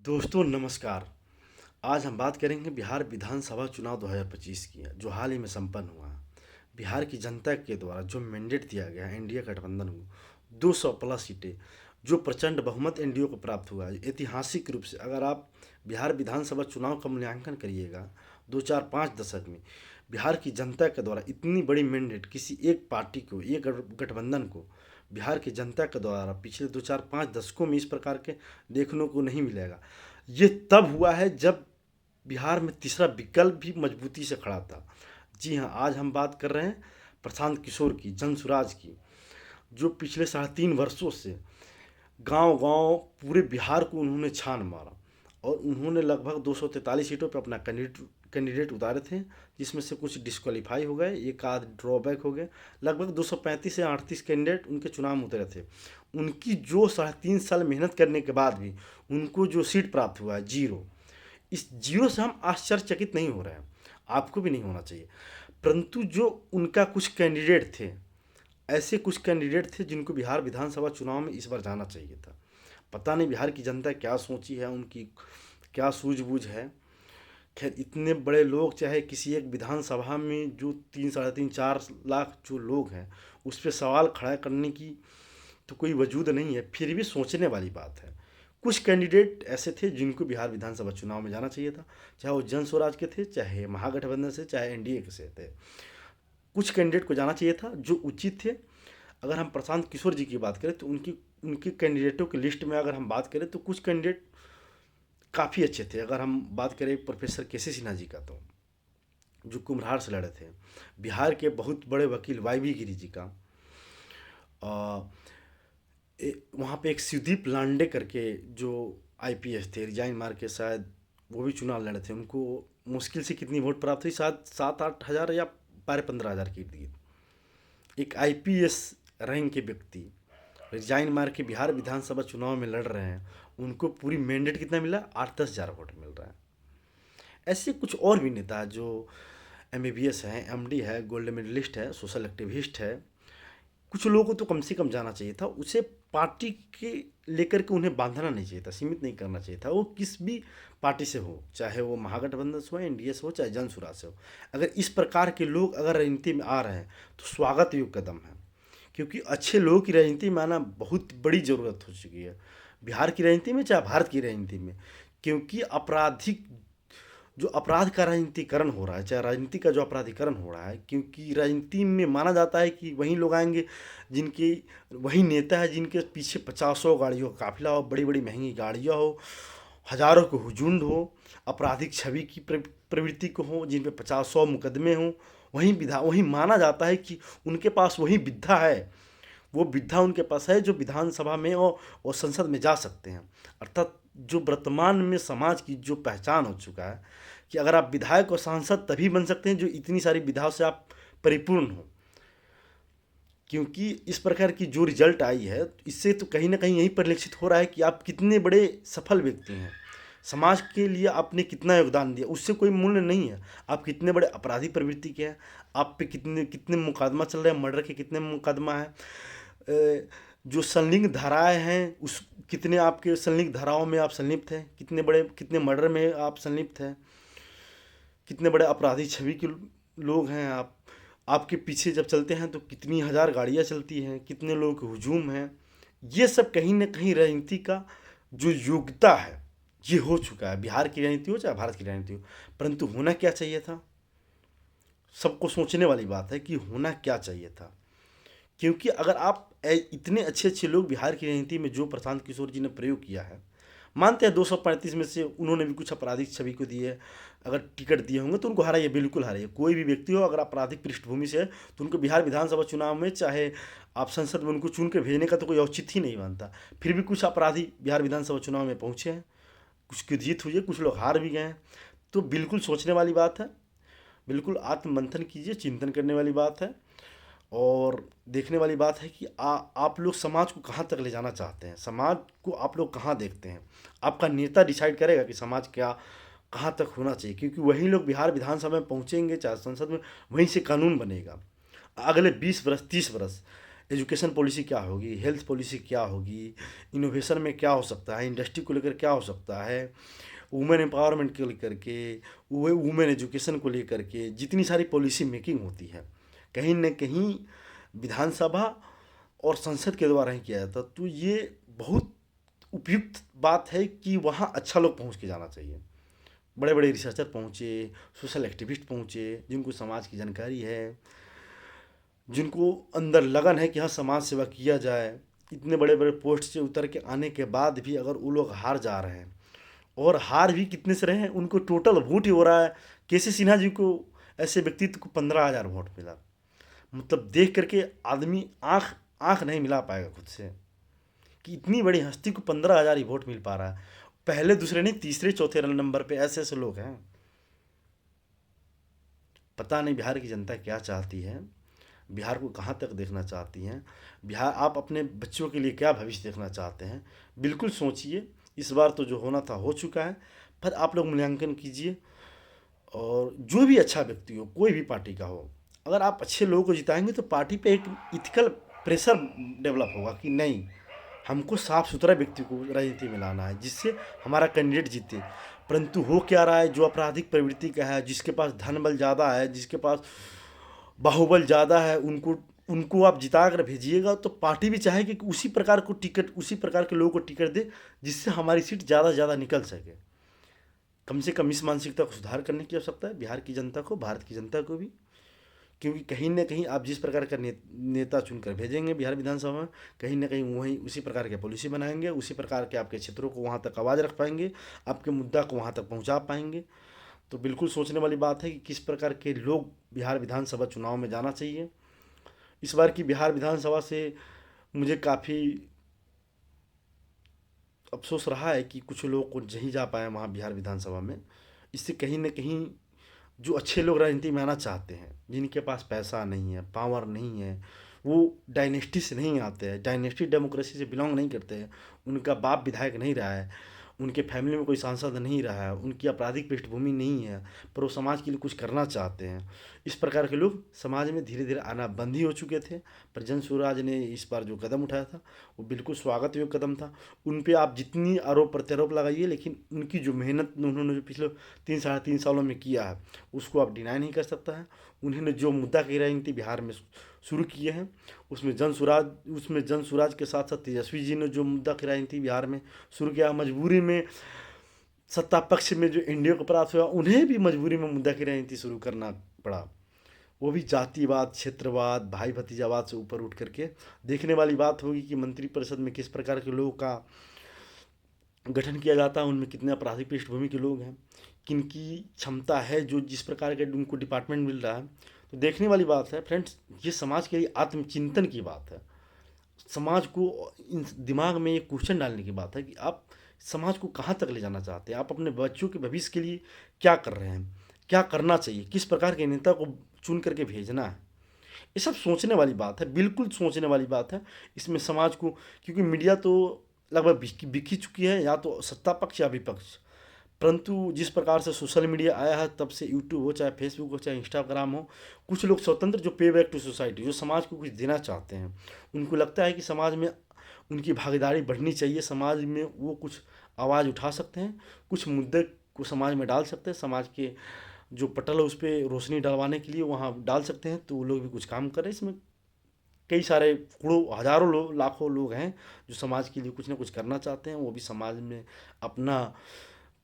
दोस्तों नमस्कार। आज हम बात करेंगे बिहार विधानसभा चुनाव 2025 की, जो हाल ही में संपन्न हुआ है। बिहार की जनता के द्वारा जो मैंडेट दिया गया है एनडीए गठबंधन को, 200 प्लस सीटें, जो प्रचंड बहुमत एनडीए को प्राप्त हुआ है। ऐतिहासिक रूप से अगर आप बिहार विधानसभा चुनाव का मूल्यांकन करिएगा, 2-4-5 दशक में बिहार की जनता के द्वारा इतनी बड़ी मैंडेट किसी एक पार्टी को, एक गठबंधन को बिहार की जनता के द्वारा पिछले 2-4-5 दशकों में इस प्रकार के देखने को नहीं मिलेगा। ये तब हुआ है जब बिहार में तीसरा विकल्प भी मजबूती से खड़ा था। जी हाँ, आज हम बात कर रहे हैं प्रशांत किशोर की, जनसुराज की, जो पिछले 3.5 वर्षों से गांव-गांव पूरे बिहार को उन्होंने छान मारा और उन्होंने लगभग 243 सीटों पर अपना कैंडिडेट उतारे थे, जिसमें से कुछ डिस्क्वालीफाई हो गए, एक आध ड्रॉबैक हो गए। लगभग 235 से 38 कैंडिडेट उनके चुनाव में उतरे थे। उनकी जो 3.5 साल मेहनत करने के बाद भी उनको जो सीट प्राप्त हुआ है, जीरो, इस जीरो से हम आश्चर्यचकित नहीं हो रहे हैं, आपको भी नहीं होना चाहिए। परंतु जो उनका कुछ कैंडिडेट थे, ऐसे कुछ कैंडिडेट थे जिनको बिहार विधानसभा चुनाव में इस बार जाना चाहिए था। पता नहीं बिहार की जनता क्या सोची है, उनकी क्या सूझबूझ है। खैर, इतने बड़े लोग, चाहे किसी एक विधानसभा में जो 3, 3.5, 4 लाख जो लोग हैं, उस पर सवाल खड़ा करने की तो कोई वजूद नहीं है। फिर भी सोचने वाली बात है। कुछ कैंडिडेट ऐसे थे जिनको बिहार विधानसभा चुनाव में जाना चाहिए था, चाहे वो जन स्वराज के थे, चाहे महागठबंधन से, चाहे एनडीए के से थे। कुछ कैंडिडेट को जाना चाहिए था जो उचित थे। अगर हम प्रशांत किशोर जी की बात करें तो उनकी उनके कैंडिडेटों की लिस्ट में अगर हम बात करें तो कुछ कैंडिडेट काफ़ी अच्छे थे। अगर हम बात करें प्रोफेसर केसी सिन्हा जी का, तो जो कुम्हरार से लड़े थे, बिहार के बहुत बड़े वकील वाई बी गिरी जी का, वहाँ पे एक सुदीप लांडे करके जो आईपीएस थे, रिजाइन मार के शायद वो भी चुनाव लड़े थे। उनको मुश्किल से कितनी वोट प्राप्त हुई, शायद 7-8 हज़ार या 12-15 हज़ार की इर्द। एक आईपीएस रैंक के व्यक्ति रिजाइन मार के बिहार विधानसभा चुनाव में लड़ रहे हैं, उनको पूरी मैंडेट कितना मिला, 8-10 हज़ार वोट मिल रहा है। ऐसे कुछ और भी नेता जो एमबीबीएस है, एमडी है, गोल्ड मेडलिस्ट है, सोशल एक्टिविस्ट है, कुछ लोगों को तो कम से कम जाना चाहिए था। उसे पार्टी के लेकर के उन्हें बांधना नहीं चाहिए था, सीमित नहीं करना चाहिए था। वो किस भी पार्टी से हो, चाहे वो महागठबंधन से हो, एनडीए से हो, चाहे जनसुराज से हो। अगर इस प्रकार के लोग अगर राजनीति में आ रहे हैं तो स्वागत योग्य कदम है, क्योंकि अच्छे लोगों की राजनीति में आना बहुत बड़ी ज़रूरत हो चुकी है बिहार की राजनीति में, चाहे भारत की राजनीति में। क्योंकि आपराधिक जो अपराध का राजनीतिकरण हो रहा है, चाहे राजनीति का जो अपराधीकरण हो रहा है, क्योंकि राजनीति में माना जाता है कि वही लोग आएंगे जिनके, वही नेता है जिनके पीछे 50 गाड़ियों का काफिला हो, बड़ी बड़ी महंगी गाड़ियाँ हो, हजारों के हुजूम हो, आपराधिक छवि की प्रवृत्ति को हो, जिन पे 50 मुकदमे हों। वही माना जाता है कि उनके पास वही विद्या है, वो विद्या उनके पास है जो विधानसभा में और संसद में जा सकते हैं। अर्थात जो वर्तमान में समाज की जो पहचान हो चुका है कि अगर आप विधायक और सांसद तभी बन सकते हैं जो इतनी सारी विधाओं से आप परिपूर्ण हो। क्योंकि इस प्रकार की जो रिजल्ट आई है, इससे तो कहीं ना कहीं यही परिलक्षित हो रहा है कि आप कितने बड़े सफल व्यक्ति हैं, समाज के लिए आपने कितना योगदान दिया, उससे कोई मूल्य नहीं है। आप कितने बड़े अपराधी प्रवृत्ति के हैं, आप पे कितने कितने मुकदमा चल रहे हैं, मर्डर के कितने मुकदमा हैं, जो संलिग्न धाराएं हैं, उस कितने आपके संलिग्न धाराओं में आप संलिप्त हैं, कितने मर्डर में आप संलिप्त हैं, कितने बड़े अपराधी छवि के लोग हैं आप। आपके पीछे जब चलते हैं तो कितनी हज़ार गाड़ियाँ चलती हैं, कितने लोगों के हुजूम हैं। ये सब कहीं ना कहीं राजनीति का जो योग्यता है, ये हो चुका है। बिहार की राजनीति हो चाहे भारत की राजनीति हो, परंतु होना क्या चाहिए था, सबको सोचने वाली बात है कि होना क्या चाहिए था। क्योंकि अगर आप इतने अच्छे अच्छे लोग बिहार की राजनीति में जो प्रशांत किशोर जी ने प्रयोग किया है, मानते हैं 235 में से उन्होंने भी कुछ आपराधिक छवि को दिए, अगर टिकट दिए होंगे तो उनको हराइए, बिल्कुल हराइए। कोई भी व्यक्ति हो अगर आपराधिक पृष्ठभूमि से है तो उनको बिहार विधानसभा चुनाव में, चाहे आप संसद में उनको चुन के भेजने का तो कोई औचित्य ही नहीं बनता। फिर भी कुछ अपराधी बिहार विधानसभा चुनाव में पहुँचे हैं, कुछ की जीत हुई है, कुछ लोग हार भी गए हैं। तो बिल्कुल सोचने वाली बात है, बिल्कुल आत्ममंथन कीजिए, चिंतन करने वाली बात है और देखने वाली बात है कि आप लोग समाज को कहाँ तक ले जाना चाहते हैं, समाज को आप लोग कहाँ देखते हैं। आपका नेता डिसाइड करेगा कि समाज क्या कहाँ तक होना चाहिए, क्योंकि वही लोग बिहार विधानसभा में पहुँचेंगे, चाहे संसद में, वहीं से कानून बनेगा। अगले 20 वर्ष 30 वर्ष एजुकेशन पॉलिसी क्या होगी, हेल्थ पॉलिसी क्या होगी, इनोवेशन में क्या हो सकता है, इंडस्ट्री को लेकर क्या हो सकता है, वुमेन एम्पावरमेंट को लेकर के, वुमेन एजुकेशन को लेकर के जितनी सारी पॉलिसी मेकिंग होती है, कहीं न कहीं विधानसभा और संसद के द्वारा ही किया जाता। तो ये बहुत उपयुक्त बात है कि वहाँ अच्छा लोग पहुँच के जाना चाहिए। बड़े बड़े रिसर्चर पहुँचे, सोशल एक्टिविस्ट पहुँचे, जिनको समाज की जानकारी है, जिनको अंदर लगन है कि हाँ समाज सेवा किया जाए। इतने बड़े बड़े पोस्ट से उतर के आने के बाद भी अगर वो लोग हार जा रहे हैं, और हार भी कितने से रहे हैं, उनको टोटल वोट ही हो रहा है। केसी सिन्हा जी को, ऐसे व्यक्तित्व को 15,000 वोट मिला। मतलब देख करके आदमी आँख आँख नहीं मिला पाएगा खुद से कि इतनी बड़ी हस्ती को 15,000 ही वोट मिल पा रहा है। पहले दूसरे नहीं, तीसरे चौथे नंबर पे ऐसे ऐसे लोग हैं। पता नहीं बिहार की जनता क्या चाहती है, बिहार को कहाँ तक देखना चाहती हैं, बिहार आप अपने बच्चों के लिए क्या भविष्य देखना चाहते हैं। बिल्कुल सोचिए। इस बार तो जो होना था हो चुका है, पर आप लोग मूल्यांकन कीजिए। और जो भी अच्छा व्यक्ति हो, कोई भी पार्टी का हो, अगर आप अच्छे लोगों को जिताएंगे तो पार्टी पे एक इथिकल प्रेशर डेवलप होगा कि नहीं, हमको साफ सुथरा व्यक्ति को राजनीति में लाना है जिससे हमारा कैंडिडेट जीते। परंतु हो क्या रहा है, जो आपराधिक प्रवृत्ति का है, जिसके पास धन बल ज़्यादा है, जिसके पास बाहुबल ज़्यादा है, उनको उनको आप जिता कर भेजिएगा तो पार्टी भी चाहेगी कि उसी प्रकार को टिकट, उसी प्रकार के लोगों को टिकट दे जिससे हमारी सीट ज़्यादा से ज़्यादा निकल सके। कम से कम इस मानसिकता को सुधार करने की आवश्यकता है बिहार की जनता को, भारत की जनता को भी। क्योंकि कहीं न कहीं आप जिस प्रकार का नेता चुनकर भेजेंगे बिहार विधानसभा में, कहीं न कहीं वहीं उसी प्रकार की पॉलिसी बनाएंगे, उसी प्रकार के आपके क्षेत्रों को वहाँ तक आवाज़ रख पाएंगे, आपके मुद्दा को वहाँ तक पहुँचा पाएंगे। तो बिल्कुल सोचने वाली बात है कि किस प्रकार के लोग बिहार विधानसभा चुनाव में जाना चाहिए। इस बार की बिहार विधानसभा से मुझे काफ़ी अफसोस रहा है कि कुछ लोग को नहीं जा पाए वहाँ बिहार विधानसभा में। इससे कहीं न कहीं जो अच्छे लोग राजनीति में आना चाहते हैं, जिनके पास पैसा नहीं है, पावर नहीं है, वो डायनेस्टी से नहीं आते हैं, डायनेस्टी डेमोक्रेसी से बिलोंग नहीं करते हैं, उनका बाप विधायक नहीं रहा है, उनके फैमिली में कोई सांसद नहीं रहा है, उनकी आपराधिक पृष्ठभूमि नहीं है, पर वो समाज के लिए कुछ करना चाहते हैं। इस प्रकार के लोग समाज में धीरे धीरे आना बंद ही हो चुके थे। पर जन स्वराज ने इस बार जो कदम उठाया था वो बिल्कुल स्वागत योग्य कदम था। उन पे आप जितनी आरोप प्रत्यारोप लगाइए, लेकिन उनकी जो मेहनत उन्होंने जो पिछले 3 साढ़े 3 सालों में किया है उसको आप डिनाई नहीं कर सकता है। उन्होंने जो मुद्दा की राजनीति बिहार में शुरू किए हैं, उसमें जन स्वराज के साथ साथ तेजस्वी जी ने जो मुद्दा की राजनीति बिहार में शुरू किया, मजबूरी में सत्ता पक्ष में जो एनडीए को प्राप्त हुआ, उन्हें भी मजबूरी में मुद्दा की राजनीति शुरू करना पड़ा। वो भी जातिवाद, क्षेत्रवाद, भाई भतीजावाद से ऊपर उठ करके। देखने वाली बात होगी कि मंत्रिपरिषद में किस प्रकार के लोगों का गठन किया जाता है, उनमें कितने आपराधिक पृष्ठभूमि के लोग हैं, किनकी क्षमता है, जो जिस प्रकार के उनको डिपार्टमेंट मिल रहा है। तो देखने वाली बात है फ्रेंड्स, ये समाज के लिए आत्मचिंतन की बात है। समाज को इन दिमाग में ये क्वेश्चन डालने की बात है कि आप समाज को कहाँ तक ले जाना चाहते हैं, आप अपने बच्चों के भविष्य के लिए क्या कर रहे हैं, क्या करना चाहिए, किस प्रकार के नेता को चुन करके भेजना है। ये सब सोचने वाली बात है, बिल्कुल सोचने वाली बात है। इसमें समाज को, क्योंकि मीडिया तो लगभग बिक ही चुकी है, या तो सत्ता पक्ष या विपक्ष। परंतु जिस प्रकार से सोशल मीडिया आया है, तब से यूट्यूब हो, चाहे फेसबुक हो, चाहे इंस्टाग्राम हो, कुछ लोग स्वतंत्र जो पे बैक टू सोसाइटी, जो समाज को कुछ देना चाहते हैं, उनको लगता है कि समाज में उनकी भागीदारी बढ़नी चाहिए, समाज में वो कुछ आवाज़ उठा सकते हैं, कुछ मुद्दे को समाज में डाल सकते हैं, समाज के जो पटल है उस पर रोशनी डलवाने के लिए वहाँ डाल सकते हैं। तो वो लोग भी कुछ काम करें। इसमें कई सारे करोड़ों हज़ारों लोग, लाखों लोग हैं जो समाज के लिए कुछ ना कुछ करना चाहते हैं। वो भी समाज में अपना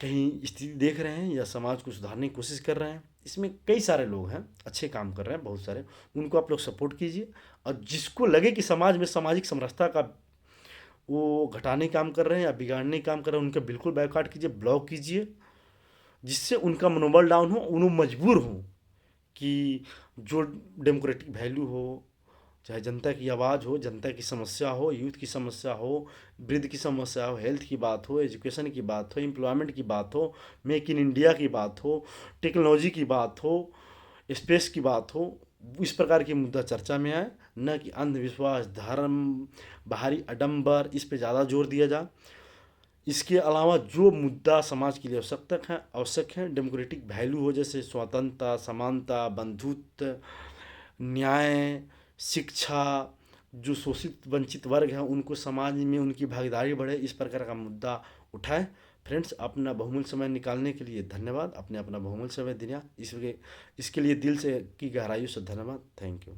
कहीं स्थिति देख रहे हैं या समाज को सुधारने की कोशिश कर रहे हैं। इसमें कई सारे लोग हैं, अच्छे काम कर रहे हैं बहुत सारे, उनको आप लोग सपोर्ट कीजिए। और जिसको लगे कि समाज में सामाजिक समरसता का वो घटाने काम कर रहे हैं या बिगाड़ने काम कर रहे हैं, उनका बिल्कुल बायकॉट कीजिए, ब्लॉक कीजिए, जिससे उनका मनोबल डाउन हो, उन्हें मजबूर हो कि जो डेमोक्रेटिक वैल्यू हो, चाहे जनता की आवाज़ हो, जनता की समस्या हो, यूथ की समस्या हो, वृद्ध की समस्या हो, हेल्थ की बात हो, एजुकेशन की बात हो, एम्प्लॉयमेंट की बात हो, मेक इन इंडिया की बात हो, टेक्नोलॉजी की बात हो, स्पेस की बात हो, इस प्रकार की मुद्दा चर्चा में आए, न कि अंधविश्वास, धर्म, बाहरी आडंबर, इस पे ज़्यादा जोर दिया जाए। इसके अलावा जो मुद्दा समाज के लिए आवश्यक है, डेमोक्रेटिक वैल्यू हो, जैसे स्वतंत्रता, समानता, बंधुत्व, न्याय, शिक्षा, जो शोषित वंचित वर्ग हैं उनको समाज में उनकी भागीदारी बढ़े, इस प्रकार का मुद्दा उठाएं। फ्रेंड्स, अपना बहुमूल्य समय निकालने के लिए धन्यवाद। अपना बहुमूल्य समय दिया इसके लिए दिल से की गहराइयों से धन्यवाद। Thank you.